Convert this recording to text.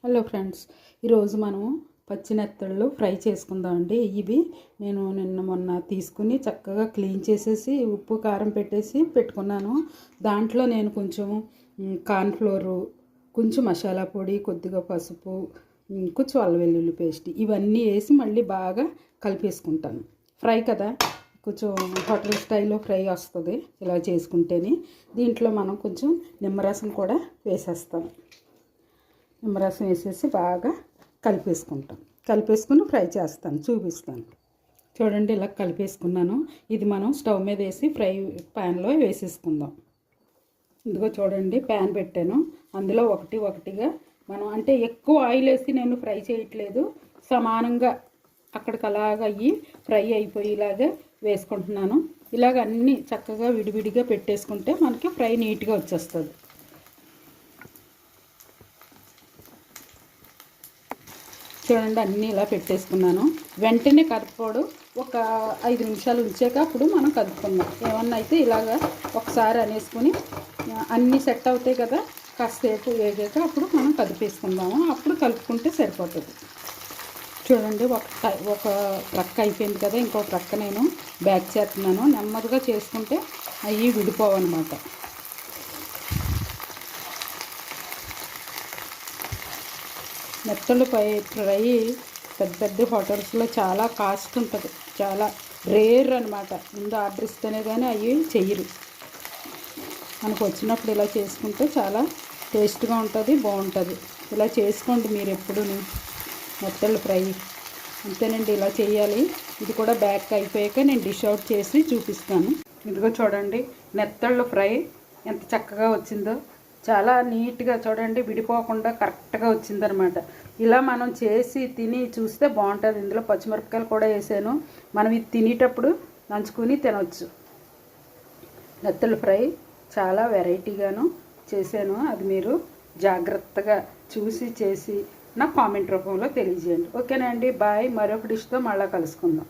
Hello friends, ఈరోజు మనం పచ్చి నెత్తళ్ళు ఫ్రై చేసుకుందామండి. ఇవి నేను నిన్న మొన్న తీసుకుని చక్కగా క్లీన్ చేసేసి ఉప్పు కారం పెట్టేసి పెట్టుకున్నాను. దాంట్లో నేను కొంచెం కార్న్ఫ్లోరు, కొంచెం మసాలా పొడి, కొద్దిగా పసుపు, కొంచెం అల్లం వెల్లుల్లి పేస్ట్ ఇవన్నీ వేసి మళ్ళీ బాగా కలిపేసుకుంటాను. ఫ్రై కదా, కొంచెం హోటల్ స్టైల్లో ఫ్రై వస్తుంది ఇలా చేసుకుంటేనే. దీంట్లో మనం కొంచెం నిమ్మరసం కూడా వేసేస్తాం. నిమ్మరసం వేసేసి బాగా కలిపేసుకుని ఫ్రై చేస్తాను, చూపిస్తాను. చూడండి, ఇలా కలిపేసుకున్నాను. ఇది మనం స్టవ్ మీద వేసి ఫ్రై ప్యాన్లో వేసేసుకుందాం. ఇదిగో చూడండి, ప్యాన్ పెట్టాను. అందులో ఒకటిగా మనం అంటే ఎక్కువ ఆయిల్ వేసి నేను ఫ్రై చేయట్లేదు. సమానంగా అక్కడికి అలాగ అయ్యి ఫ్రై అయిపోయేలాగా వేసుకుంటున్నాను. ఇలాగ అన్నీ చక్కగా విడివిడిగా పెట్టేసుకుంటే మనకి ఫ్రై నీట్గా వచ్చేస్తుంది. చూడండి, అన్నీ ఇలా పెట్టేసుకున్నాను. వెంటనే కలుపుకోవడం, ఒక 5 నిమిషాలు ఉంచాక అప్పుడు మనం కలుపుకుందాం. ఏమన్నా అయితే ఇలాగా ఒకసారి అనేసుకుని అన్నీ సెట్ అవుతాయి కదా, కాసేపు వేగాక అప్పుడు మనం కలిపేసుకుందాము. అప్పుడు కలుపుకుంటే సరిపోతుంది. చూడండి, ఒక ప్రక్క అయిపోయింది కదా, ఇంకో ప్రక్క నేను బ్యాక్ చేస్తున్నాను. నెమ్మదిగా చేసుకుంటే అవి విడిపోవన్నమాట. నెత్తళ్ళు ఫ్రై పెద్ద హోటల్స్లో చాలా కాస్ట్ ఉంటుంది, చాలా రేర్ అనమాట. ముందు ఆర్డర్ ఇస్తేనే కానీ అవి చెయ్యరు. మనకు వచ్చినప్పుడు ఇలా చేసుకుంటే చాలా టేస్ట్గా ఉంటుంది, బాగుంటుంది. ఇలా చేసుకోండి మీరు ఎప్పుడు. నెత్తళ్ళు ఫ్రై అంతేనండి, ఇలా చేయాలి. ఇది కూడా బ్యాక్ అయిపోయాక నేను డిష్ అవుట్ చేసి చూపిస్తాను. ఇదిగో చూడండి, నెత్తళ్ళు ఫ్రై ఎంత చక్కగా వచ్చిందో. చాలా నీట్గా చూడండి, విడిపోకుండా కరెక్ట్గా వచ్చిందనమాట. ఇలా మనం చేసి తిని చూస్తే బాగుంటుంది. ఇందులో పచ్చిమిరపకాయలు కూడా వేసాను. మనం ఇది తినేటప్పుడు నంచుకుని తినవచ్చు. నెత్తళ్ళు ఫ్రై చాలా వెరైటీగాను చేశాను. అది మీరు జాగ్రత్తగా చూసి చేసి నా కామెంట్ రూపంలో తెలియజేయండి. ఓకేనా అండి, బాయ్. మరొక డిష్తో మళ్ళీ కలుసుకుందాం.